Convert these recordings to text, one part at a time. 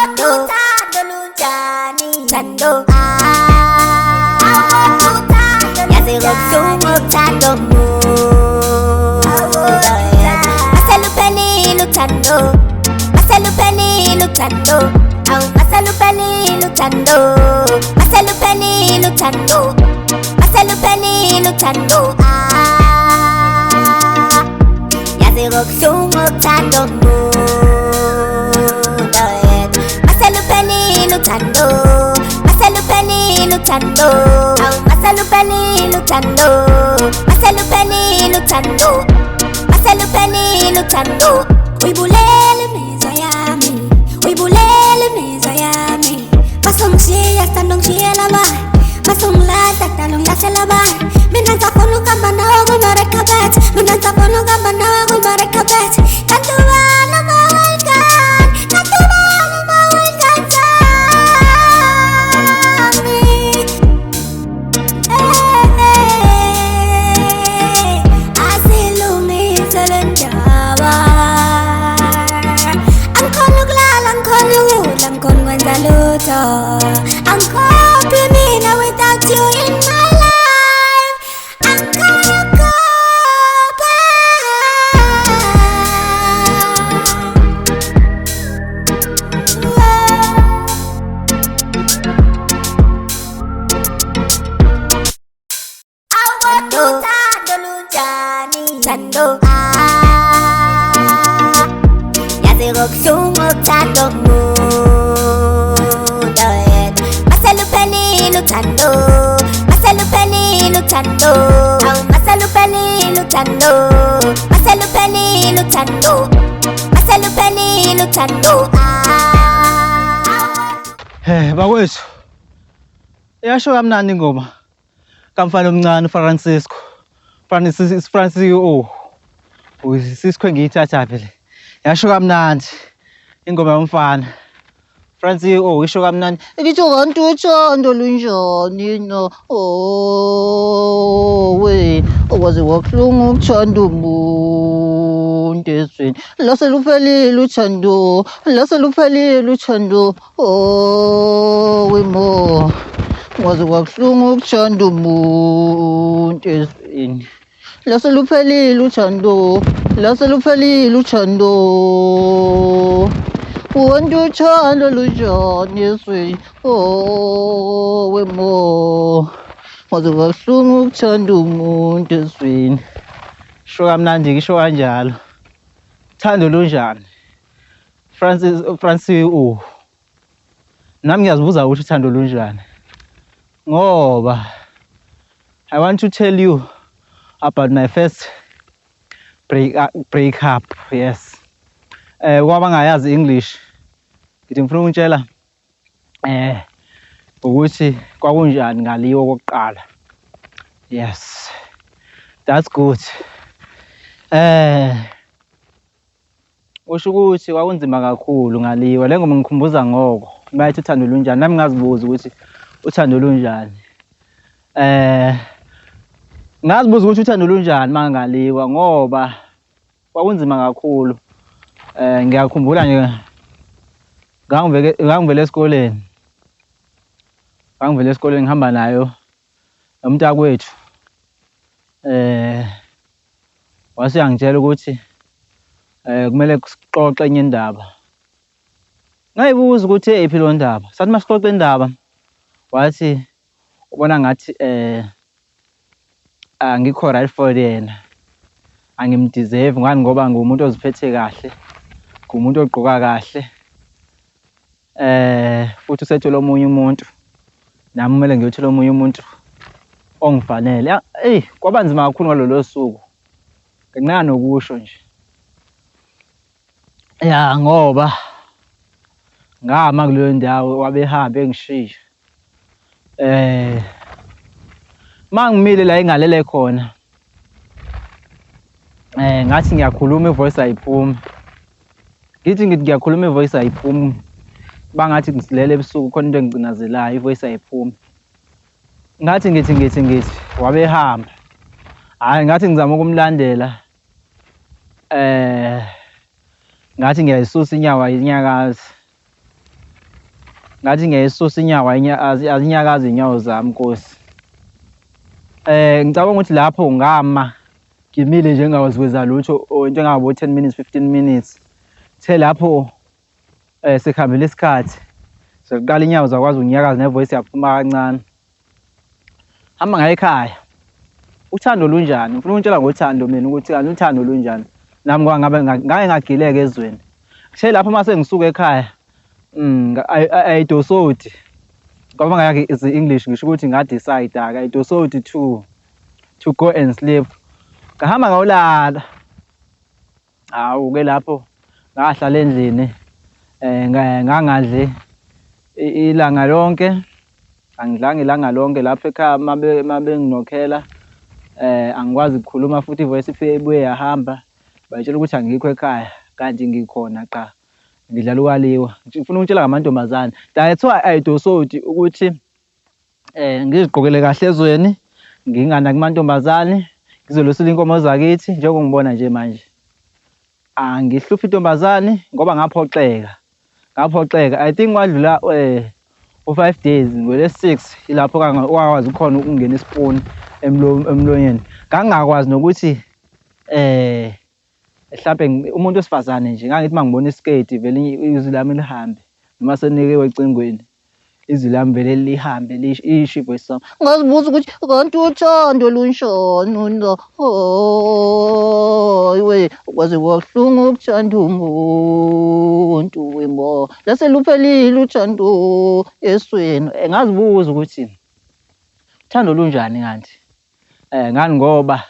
Tando yaze ngokuhlungu uthando maseluphelile uthando maseluphelile uthando awu maseluphelile uthando maseluphelile uthando maseluphelile uthando yaze ngokuhlungu uthando maseluphelile uthando maseluphelile uthando awu maseluphelile uthando maseluphelile uthando maseluphelile uthando uyibulele imizwa yami uyibulele imizwa yami masongishiya sithanda ngishiyela abanye masongilahla dala ungilahlela abanye mina ngisafuna ukuhamba nawe kumarekhabethe mina ngisafuna ukuhamba nawe kumarekhabethe kanti ubani amawayingane kanti ubani amawayingane asilungise le ndaba angikhona ukulala angikhona ukudla angikhona ukwenza lutho angikhophi mina without you in my life angikhona ukukhopha Thando lunjani thando yaze ngokuhlungu uthando maseluphelile uthando maseluphelile uthando awu maseluphelile uthando maseluphelile uthando maseluphelile uthando bakwethu iyasho kamnandi ingoma kamfana omncane Frans CEO usisiko ngiyithatha phela yasho kamnandi ingoma yomfana Frans CEO isho kamnandi ngitho kanti uthando lunjani no we okwazi wakuhlungu ukuthanda umuntu ezweni lase luphelile uthando lase luphelile uthando we mo wazi wakuhlungu ukuthanda umuntu ezweni lase luphelile uthando lase luphelile uthando wonke uthando lunjani ezweni we mo wazi wakuhlungu ukuthanda umuntu ezweni sho kamnandi ngisho kanjalo uthando lunjani Frans CEO nami ngiyazibuza ukuthi uthando lunjani ngoba I want to tell you about my first breakup. Yes. Kwaba ngayazi English. Ngithi ngifuna ukutshela ukuthi kwakunjani ngaliwa kokuqala. Yes. That's good. Usho ukuthi kwakunzima kakhulu ngaliwa. Le ngoma ngikhumbuza ngoko. Bayithi uthando lunjani. Nami ngazibuza ukuthi uthando lunjani. Ngazibuza ukuthi uthando lunjani mangaliwa ngoba kwakunzima kakhulu. Ngiyakhumbula nje ngangivele esikoleni. Ngangivele esikoleni ngihamba nayo umntakwethu. Wase yangitshela ukuthi kumele sixoxe enye indaba. Ngayibuza ukuthi eyiphi lo ndaba. Sathi masixoxe indaba wathi ubona ngathi angikho right for yena angimdeserve ngani ngoba ngumuntu oziphethe kahle ngumuntu ogqoka kahle futhi usethola omunye umuntu nami kumele ngiyothola omunye umuntu ongifanele kwaba nzima kakhulu ngalolo suku ngenxa nokusho nje ya ngoba ngama kuleyo ndawo wabehamba engishiya mangimile la ingalele khona ngathi ngiyakhuluma ivoice ayiphumi ngithi ngiyakhuluma ivoice ayiphumi bangathi ngisilele ebusuku khona into engicindezelayo ivoice ayiphumi ngathi wabehamba hayi ngathi ngizama ukumlandela ngathi ngiyayisusa inyawo ayinyakazi ngathi ngiyayisusa inyawo azinyakazi iy'nyawo zami Nkosi. Ngicabanga ukuthi lapho ngama ngimile nje ngingakwazi lutho into engabo 10 minutes 15 minutes. The lapho sekuhambile isikhathi sekuqala inyawo zakwazi ukunyakaza nevoice yaphuma kancane. Hamba ngaye ekhaya. Uthando lunjani? Ngifuna ukutshela ngothando mina ukuthi kanti uthando lunjani. Nami ngake ngagileka ezweni. The lapho mase ngisuka ekhaya I decided ngoba ngake is English ngisho ukuthi nga decide I decided to go and sleep. Ngahamba ngawulala. Ke lapho ngahlala endlini ngangadli ilanga lonke. Angidlanga ilanga lonke lapho ekhaya mabe nginokhela angikwazi ukukhuluma futhi ivoice ifike ibuye yahamba bayitshela ukuthi angikho ekhaya kanti ngikhona qa ngidlala ukwaliwa. Ngifuna ukutshela ngamantombazane that's why I decided ukuthi ngizigqokele kahle ezweni ngingana kumantombazane ngizolusula inkomo zakithi njengongibona nje manje. Angihluphi intombazane ngoba ngaphoxeka. I think kwadlula u5 days ngole6 ilapho wakwazi khona ukungena ispoon emlonyeni. Ngangakwazi nokuthi mhlambe umuntu wesifazane nje ngangithi mangibona iskate vele izwi lami lihambe noma senikewe ecingweni izwi lami vele lihambe lisho ivoice sami. Ngazibuza ukuthi kanti uthando lunjani lo we ukwaze kwahlungu ukuthanda umuntu wembo lase luphelile uthando esweni. Ngazibuza ukuthi uthando lunjani kanti ngani ngoba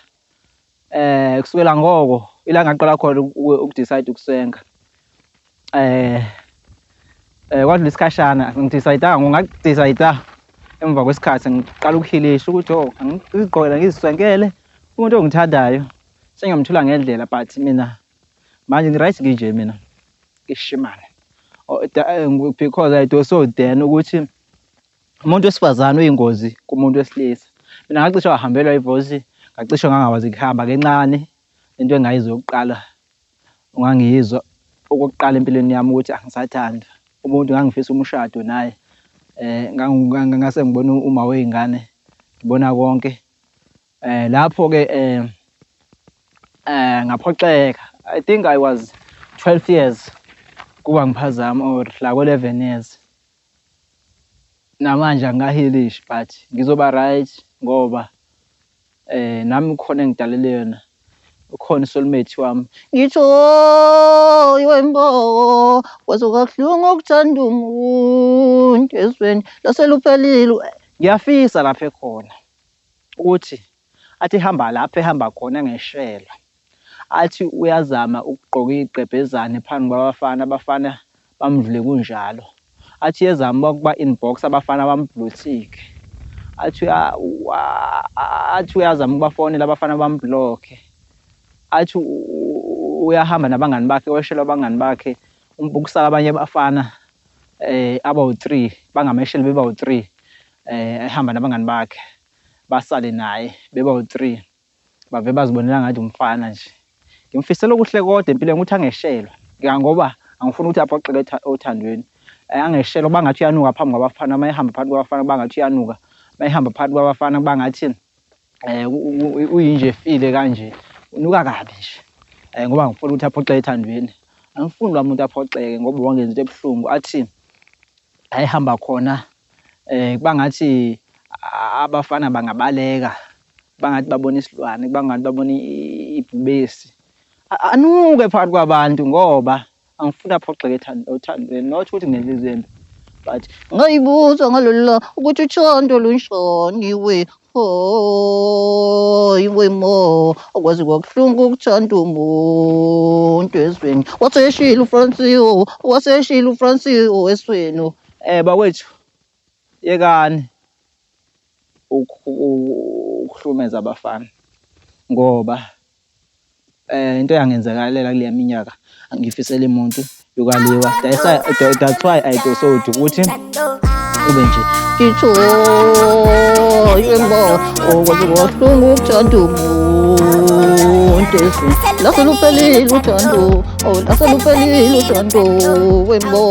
kusukela ngoko ilanga ngaqala khona ukudecide ukusenga. Kwadlula isikhashana ngidecide ngakudecide emva kwesikhathi ngiqala ukuhilisha ukuthi angizigqokela ngiziswenkele umuntu ongithandayo sengiyamthula ngendlela but mina manje ngiright nginje mina ngishimana because I decided ukuthi umuntu wesifazane uyingozi kumuntu wesilisa. Mina ngacishe wahambelwa ivoice ngacishe ngangakwazi ukuhamba kencane into engayizwa yokuqala ungangiyizwa okokuqala empilweni yami ukuthi angisathanda umuntu ngangifisa umshado naye ngase ngibona uma weyingane ngibona konke lapho ke ngaphoxeka. I think I was 12 years kuba ngiphazama or la ku11 years. Namanje angahilisha but ngizoba right ngoba nami khona engidalele yona ukhona soulmate wami. Ngitho iwembo wazokahlungu ukuthanda umuntu esweni lase luphelile. Ngiyafisa lapha ekhona ukuthi athi hamba lapha ehamba khona ngeshela athi uyazama ukugqoka igqebhezane phambi kwabafana abafana bamdlule kunjalo. Athi yezama ukuba inbox abafana bamblothike. Athi uyazama ukubafonela abafana bambloke. Athi uyahamba nabangani bakhe weshela abangani bakhe ukusala abanye abafana abawu3 bangameshela bebawu3 ehamba nabangani bakhe basale naye bebawu3 bave bazibonela ngathi umfana nje. Ngimfisela okuhle kodwa empilweni ukuthi angeshelwa ngoba angifuni ukuthi aphoxeke othandweni. Angeshelwa bangathi uyanuka phambi kwabafana mayehamba phakathi kwabafana bangathi uyanuka mayehamba phakathi kwabafana bangathi uyinje file kanje unuka kabi nje ngoba ngifuna ukuthi aphoxeke ethandweni. Angifuni lo muntu aphoxeke ngoba wangenza into ebuhlungu. Athi ayihamba khona bangathi abafana bangabaleka bangathi babona isilwane bangathi babona ibhubesi anuke phakathi kwabantu ngoba angifuni aphoxeke othandweni not ukuthi ngelizembe but ngayibuza ngalolu ukuthi uthando lunjani we iwe mo okwazi kwakuhlungu ukuthanda umuntu esweni. Waseshila uFrans CEO esweni. Bakwethu yekani ukuhlumeza abafana ngoba into yangenzakalela kule minyaka angifisela umuntu yokwaliwa. That's why I decided ukuthi ube nje ngitho yembo okwazi kwakuhlungu ukuthanda umuntu esweni lase luphelile uthando lase luphelile uthando wembo.